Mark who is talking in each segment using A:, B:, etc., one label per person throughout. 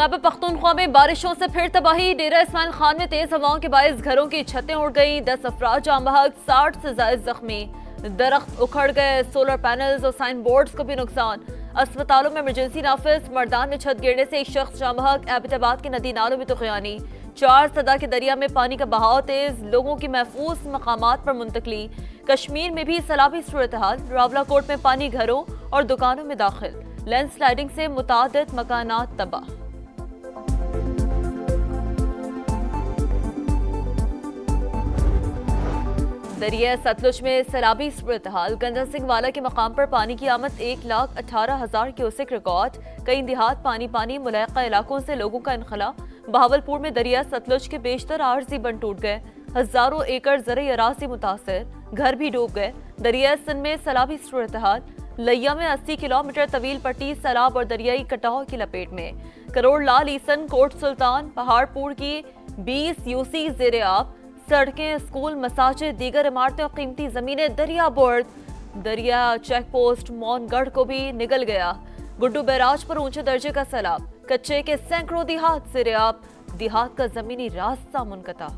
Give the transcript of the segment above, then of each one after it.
A: खैबर पख्तूनख्वा में बारिशों से फिर तबाही। डेरा इस्माइल खान में तेज हवाओं के बायस घरों की छतें उड़ गईं, 10 अफराद जाम बहक, 60 से ज्यादा जख्मी। दरख्त उखड़ गए, सोलर पैनल्स और साइन बोर्ड्स को भी नुकसान। अस्पतालों में इमरजेंसी नाफिज। मर्दान में छत गिरने से एक शख्स जाम बहक। एबटाबाद के नदी नालों में तुगयानी। 4 सदा के दरिया में पानी का बहाव तेज, लोगों की महफूज मकामात पर मुंतकली। कश्मीर में भी सैलाबी सूरत हाल, रावलाकोट में पानी घरों और दुकानों में दाखिल। लैंड स्लाइडिंग से मुतादिद मकानात तबाह। दरिया सतलुज में सैलाबी सूरत हाल। गंजा सिंह वाला के मकाम पर पानी की आमद 1,18,000 क्यूसेक रिकॉर्ड। कई देहात पानी पानी, मुलाका इलाकों से लोगों का इनखला। बहावलपुर में दरिया सतलुज के बेशतर आरजी बंद टूट गए, हजारों एकड़ ज़रई अराज़ी मुतासर, घर भी डूब गए। दरिया सिंध में सैलाबी सूरत हाल। लैया में 80 किलोमीटर तवील पट्टी सैलाब और दरियाई कटाव की लपेट में। करोड़ लाल ईसन, कोट सुल्तान, पहाड़पुर की 20 यूसी ज़ेरे आब। सड़कें, स्कूल, मसाजिद, दीगर इमारतें और कीमती जमीनें दरिया बोर्ड। दरिया चेक पोस्ट मौनगढ़ को भी निगल गया। गुड्डू बैराज पर ऊंचे दर्जे का सैलाब। कच्चे के सैकड़ों देहात ज़ेरे आब। देहात का जमीनी रास्ता मुनक़ता।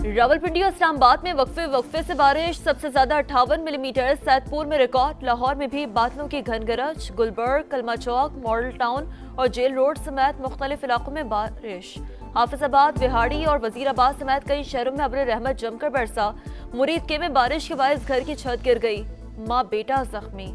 A: रावलपिंडी और इस्लामाबाद में वक्फे से बारिश। सबसे ज्यादा 58 मिलीमीटर सैदपुर में रिकॉर्ड। लाहौर में भी बादलों की घन गरज। गुलबर्ग, कलमा चौक, मॉडल टाउन और जेल रोड समेत मुख्तलिफ इलाकों में बारिश। हाफिजाबाद, बिहाड़ी और वजीराबाद समेत कई शहरों में अब्र रहमत जमकर बरसा। मुरीद के में बारिश के बायस घर की छत गिर गई, माँ बेटा जख्मी।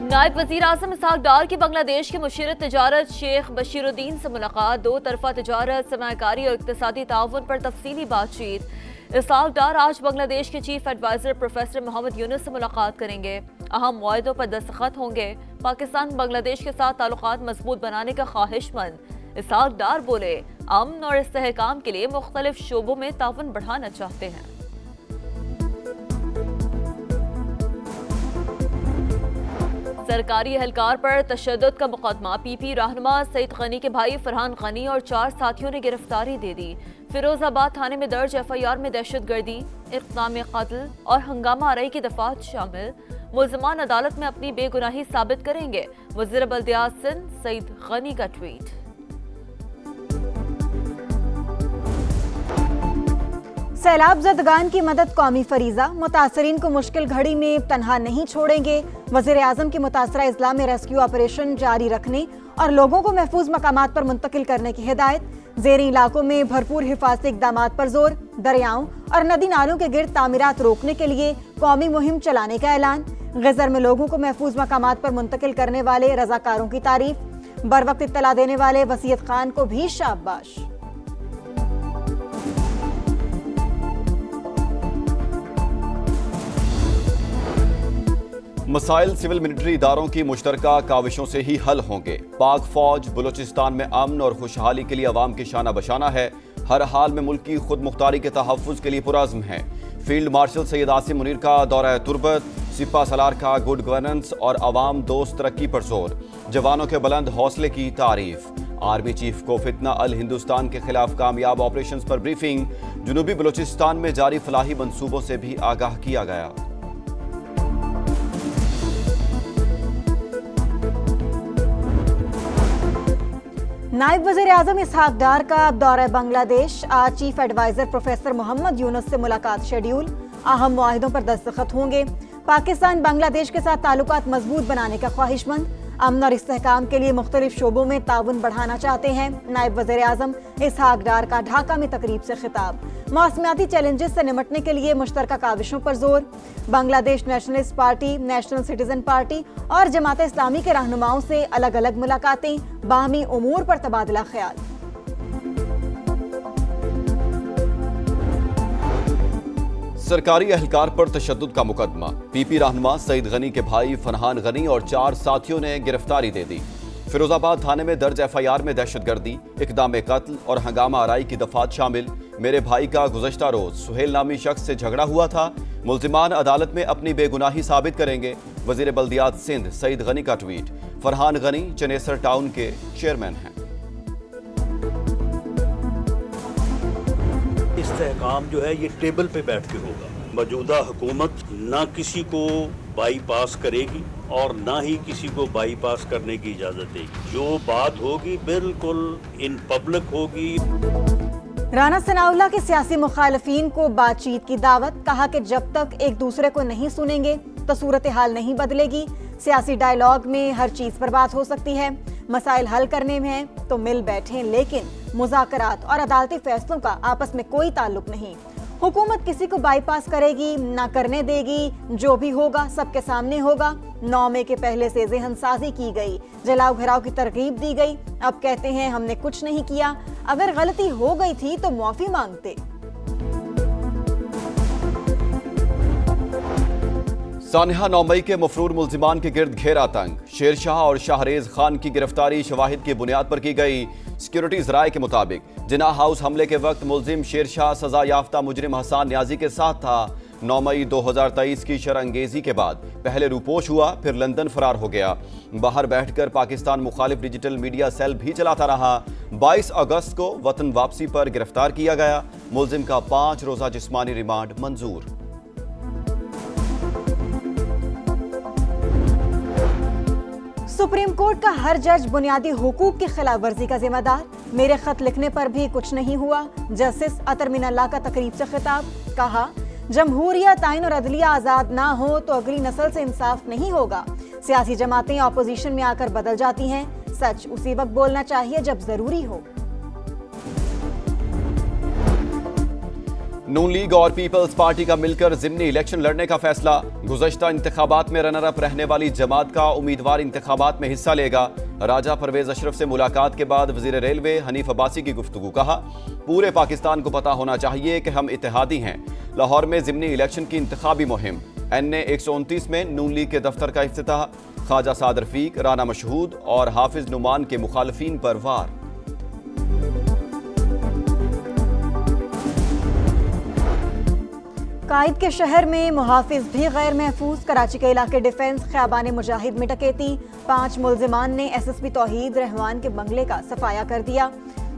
A: नायब वजीर आजम इसहाक डार की बांग्लादेश के मुशीर तजारत शेख बशीरुद्दीन से मुलाकात। 2 तरफा तजारत, सरमायाकारी और इक्तिसादी ताउन पर तफसीली बातचीत। इसहाक डार आज बांग्लादेश के chief adviser professor Mohammad Yunus से मुलाकात करेंगे। अहम मुआहदों पर दस्तखत होंगे। पाकिस्तान बांग्लादेश के साथ ताल्लुकात मजबूत बनाने का ख्वाहिशमंद। इसहाक डार बोले, अमन और इस्तेहकाम के लिए मुख्तलिफ शोबों में ताउन बढ़ाना चाहते हैं। सरकारी एहलकार पर तशद्दुद का मुकदमा। पीपी रहनुमा सईद गनी के भाई फरहान गनी और 4 साथियों ने गिरफ्तारी दे दी। फिरोजाबाद थाने में दर्ज एफआईआर में दहशतगर्दी, इक़्दाम कत्ल और हंगामा आराई की दफात शामिल। मुल्ज़िमान अदालत में अपनी बेगुनाही साबित करेंगे। वज़ीर बल्दियात सिंध सईद गनी का ट्वीट।
B: सैलाब ज़दगान की मदद कौमी फरीज़ा। मुतासरीन को मुश्किल घड़ी में तनहा नहीं छोड़ेंगे। वज़ीर आज़म की मुतासरा अज़ला में रेस्क्यू ऑपरेशन जारी रखने और लोगों को महफूज मकामात पर मुंतकिल करने की हिदायत। ज़ेरी इलाकों में भरपूर हिफाजती इक़दामात पर जोर। दरियाओं और नदी नालों के गिर्द तामीरात रोकने के लिए कौमी मुहिम चलाने का ऐलान। गज़र में लोगों को महफूज मकामात पर मुंतकिल करने वाले रज़ाकारों की तारीफ। बर वक्त इत्तला देने वाले वसीयत खान को भी शाबाश।
C: मसाइल सिविल मिलिट्री इदारों की मुश्तरका काविशों से ही हल होंगे। पाक फौज बलूचिस्तान में अमन और खुशहाली के लिए अवाम की शाना बशाना है। हर हाल में मुल्क की खुद मुख्तारी के तहफ़्फ़ुज़ के लिए पुरज़्म है। फील्ड मार्शल सैयद आसिम मुनीर का दौरा तुर्बत। सिपा सलार का गुड गवर्नेंस और अवाम दोस्त तरक्की पर जोर। जवानों के बुलंद हौसले की तारीफ। आर्मी चीफ को फितना अल हिंदुस्तान के खिलाफ कामयाब ऑपरेशंस पर ब्रीफिंग। जुनूबी बलूचिस्तान में जारी फलाही मंसूबों से भी आगाह किया गया।
B: नायब वज़ीर आज़म इसहाक डार का दौरा बांग्लादेश। आज chief adviser professor Mohammad Yunus से मुलाकात शेड्यूल। अहम मुआहिदों पर दस्तखत होंगे। पाकिस्तान बांग्लादेश के साथ ताल्लुकात मजबूत बनाने का ख्वाहिशमंद। अमन और इस्तेहकाम के लिए मुख्तलिफ शोबों में ताउन बढ़ाना चाहते हैं। नायब वज़ीर आज़म इसहाक डार का ढाका में तकरीब से खिताब। मौसमियाती चैलेंजेस से निमटने के लिए मुश्तरका काविशों पर जोर। Bangladesh nationalist party, national citizen party और जमात इस्लामी के रहनुमाओं से अलग अलग मुलाकातें। बाहमी उमूर पर तबादला ख्याल।
C: सरकारी एहलकार पर तशद्दुद का मुकदमा। पीपी रहनुमा सईद गनी के भाई फरहान गनी और 4 साथियों ने गिरफ्तारी दे दी। फिरोजाबाद थाने में दर्ज एफआईआर में दहशतगर्दी, इक़दाम कत्ल और हंगामा आराई की दफात शामिल। मेरे भाई का गुज़श्ता रोज सुहेल नामी शख्स से झगड़ा हुआ था। मुल्ज़िमान अदालत में अपनी बेगुनाही साबित करेंगे। वज़ीर बल्दियात सिंध सईद गनी का ट्वीट। फरहान गनी चनेसर टाउन के चेयरमैन हैं।
D: استحकाम जो है ये टेबल पे बैठ के होगा। मौजूदा हुकूमत ना किसी को बाईपास करेगी और ना ही किसी को बाईपास करने की इजाजत देगी। जो बात होगी बिल्कुल इन पब्लिक होगी।
B: राना सनाउल्लाह के सियासी मुखालफीन को बातचीत की दावत, कहा कि जब तक एक दूसरे को नहीं सुनेंगे तो सूरत हाल नहीं बदलेगी। सियासी डायलॉग में हर चीज पर बात हो सकती है, मसाइल हल करने में है तो मिल बैठें, लेकिन मुज़ाकरात और अदालती फैसलों का आपस में कोई ताल्लुक नहीं। हुकूमत किसी को बाईपास करेगी ना करने देगी, जो भी होगा सबके सामने होगा। 9 मई के पहले से ज़हन साजी की गई, जलाओ घराव की तरगीब दी गई। अब कहते हैं हमने कुछ नहीं किया, अगर गलती हो गई थी तो माफी मांगते।
C: सानिहा 9 मई के मफरूर मुल्जिमान के गिर्द घेरा तंग। शेरशाह और शाहरेज खान की गिरफ्तारी शवाहिद की बुनियाद पर की गई। सिक्योरिटीज राय के मुताबिक जिन्ना हाउस हमले के वक्त मुल्जिम शेरशाह सजा याफ्ता मुजरिम हसान न्याजी के साथ था। 9 मई 2023 की शरअंगेजी के बाद पहले रूपोश हुआ, फिर लंदन फरार हो गया। बाहर बैठकर पाकिस्तान मुखालिफ डिजिटल मीडिया सेल भी चलाता रहा। 22 अगस्त को वतन वापसी पर गिरफ्तार किया गया। मुल्जिम का 5 रोजा जिस्मानी रिमांड मंजूर।
B: सुप्रीम कोर्ट का हर जज बुनियादी हुकूक की खिलाफ वर्जी का जिम्मेदार, मेरे खत लिखने पर भी कुछ नहीं हुआ। जस्टिस अतर मिनल्लाह का तकरीब से खिताब, कहा जमहूरियत, आइन और अदलिया आज़ाद ना हो तो अगली नस्ल से इंसाफ नहीं होगा। सियासी जमातें अपोजिशन में आकर बदल जाती हैं, सच उसी वक्त बोलना चाहिए जब जरूरी हो।
C: नून लीग और पीपल्स पार्टी का मिलकर ज़िमनी इलेक्शन लड़ने का फैसला। गुज़श्ता इंतखाबात में रनर अप रहने वाली जमात का उम्मीदवार इंतखाबात में हिस्सा लेगा। राजा परवेज अशरफ से मुलाकात के बाद वज़ीर रेलवे हनीफ अब्बासी की गुफ्तगू, कहा पूरे पाकिस्तान को पता होना चाहिए कि हम इत्तेहादी हैं। लाहौर में ज़िमनी इलेक्शन की इंतखाबी मुहिम। NA 129 में नून लीग के दफ्तर का इफ्तिताह। ख्वाजा साद रफीक, राना मशहूद और हाफिज नुमान के मुखालफीन पर वार।
B: कायद के शहर में मुहाफिज भी गैर महफूज। कराची के इलाके डिफेंस ख़याबान मुजाहिद में डकैती। 5 मुल्जिमान ने SSP तौहीद रहमान के बंगले का सफाया कर दिया।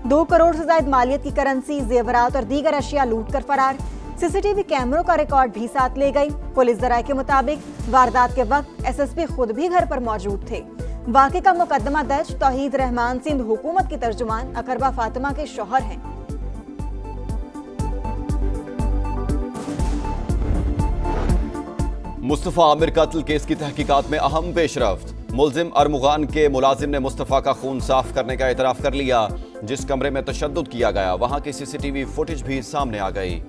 B: 2 करोड़ से ज्यादा मालियत की करेंसी, जेवरात और दीगर अशिया लूट कर फरार। CCTV कैमरों का रिकॉर्ड भी साथ ले गई। पुलिस ज़राए के मुताबिक वारदात के वक्त SSP खुद भी घर पर मौजूद थे। वाक़े का मुकदमा दर्ज। तौहीद रहमान सिंध हुकूमत की तर्जुमान अकरबा फातिमा के शौहर हैं।
C: मुस्तफ़ा आमिर कत्ल केस की तहकीकात में अहम पेशरफ्त। मुल्जिम अरमुगान के मुलाजिम ने मुस्तफ़ा का खून साफ करने का एतराफ़ कर लिया। जिस कमरे में तशद्दुद किया गया वहां की CCTV फुटेज भी सामने आ गई।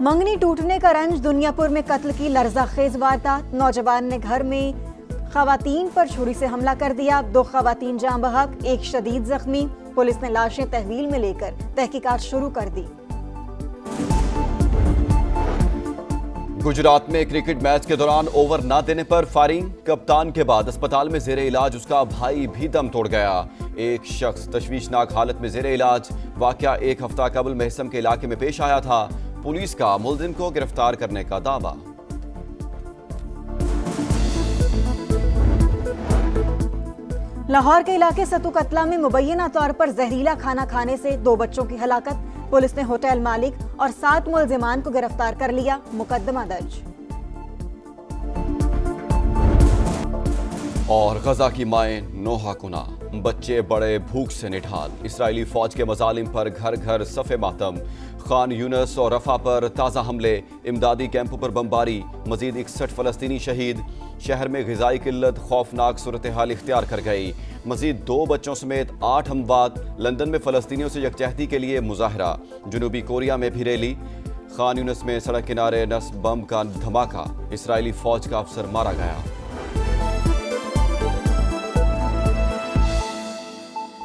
B: मंगनी टूटने का रंज। दुनियापुर में कत्ल की लर्ज़ाखेज वारदात। नौजवान ने घर में खवातीन पर छुरी से हमला कर दिया। 2 खवातीन जाँ बहक, 1 शदीद जख्मी। पुलिस ने लाशें तहवील में लेकर तहकीकात शुरू कर दी।
C: गुजरात में क्रिकेट मैच के दौरान ओवर ना देने पर फायरिंग। कप्तान के बाद अस्पताल में जेरे इलाज उसका भाई भी दम तोड़ गया। एक शख्स तशवीशनाक हालत में जेरे इलाज। वाकया 1 हफ्ता कबल महसम के इलाके में पेश आया था। पुलिस का मुल्जिम को गिरफ्तार करने का दावा।
B: लाहौर के इलाके सतु कतला में मुबैना तौर पर जहरीला खाना खाने से 2 बच्चों की हलाकत। पुलिस ने होटल मालिक और 7 मुल्जिमान को गिरफ्तार कर लिया। मुकदमा दर्ज।
C: और गजा की माएँ नोहा कुना, बच्चे बड़े भूख से निढाल। इसराइली फौज के मजालिम पर घर घर सफ़े मातम। खान यूनस और रफा पर ताज़ा हमले। इमदादी कैंपों पर बमबारी। मजीद 61 फ़लस्तीनी शहीद। शहर में ग़िज़ाई किल्लत खौफनाक सूरत हाल इख्तियार कर गई। मजीद 2 बच्चों समेत 8 अमवात। लंदन में फ़लस्तीनियों से यकजहती के लिए मुजाहरा। जनूबी कोरिया में भी रैली। खान यूनस में सड़क किनारे नस्ब बम का धमाका। इसराइली फौज का अफसर मारा गया।